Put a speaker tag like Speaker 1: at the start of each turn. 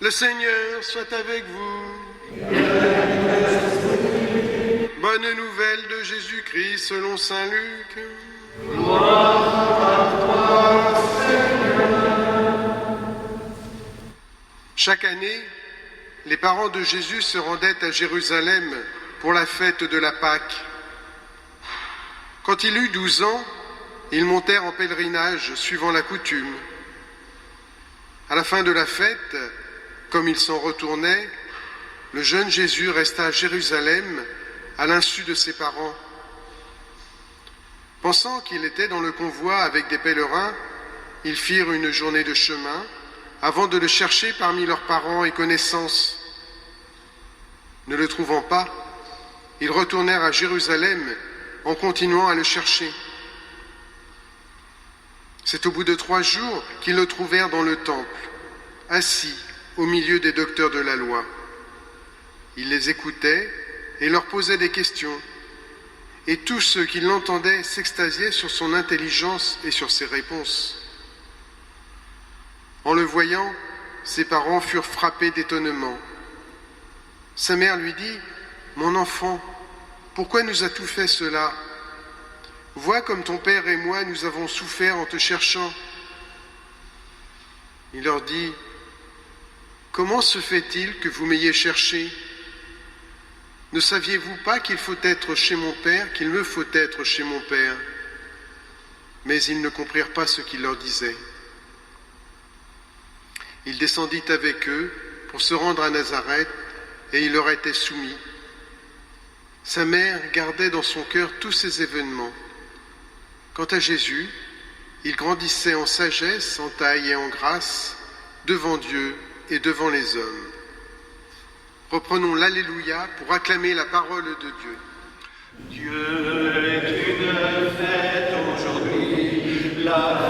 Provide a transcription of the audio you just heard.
Speaker 1: Le Seigneur soit avec vous. Bonne nouvelle de Jésus-Christ selon saint Luc.
Speaker 2: Gloire à toi, Seigneur.
Speaker 1: Chaque année, les parents de Jésus se rendaient à Jérusalem pour la fête de la Pâque. Quand il eut 12 ans, ils montèrent en pèlerinage suivant la coutume. À la fin de la fête, comme ils s'en retournaient, le jeune Jésus resta à Jérusalem à l'insu de ses parents. Pensant qu'il était dans le convoi avec des pèlerins, ils firent une journée de chemin avant de le chercher parmi leurs parents et connaissances. Ne le trouvant pas, ils retournèrent à Jérusalem en continuant à le chercher. C'est au bout de 3 jours qu'ils le trouvèrent dans le temple, assis au milieu des docteurs de la loi. Il les écoutait et leur posait des questions, et tous ceux qui l'entendaient s'extasiaient sur son intelligence et sur ses réponses. En le voyant, ses parents furent frappés d'étonnement. Sa mère lui dit : « Mon enfant, pourquoi nous as-tu fait cela ? Vois comme ton père et moi nous avons souffert en te cherchant. » Il leur dit : « Comment se fait-il que vous m'ayez cherché ? Ne saviez-vous pas qu'il faut être chez mon père, qu'il me faut être chez mon père ? » Mais ils ne comprirent pas ce qu'il leur disait. Il descendit avec eux pour se rendre à Nazareth, et il leur était soumis. Sa mère gardait dans son cœur tous ces événements. Quant à Jésus, il grandissait en sagesse, en taille et en grâce, devant Dieu et devant les hommes. Reprenons l'Alléluia pour acclamer la parole de Dieu.
Speaker 2: Dieu est une fête aujourd'hui, la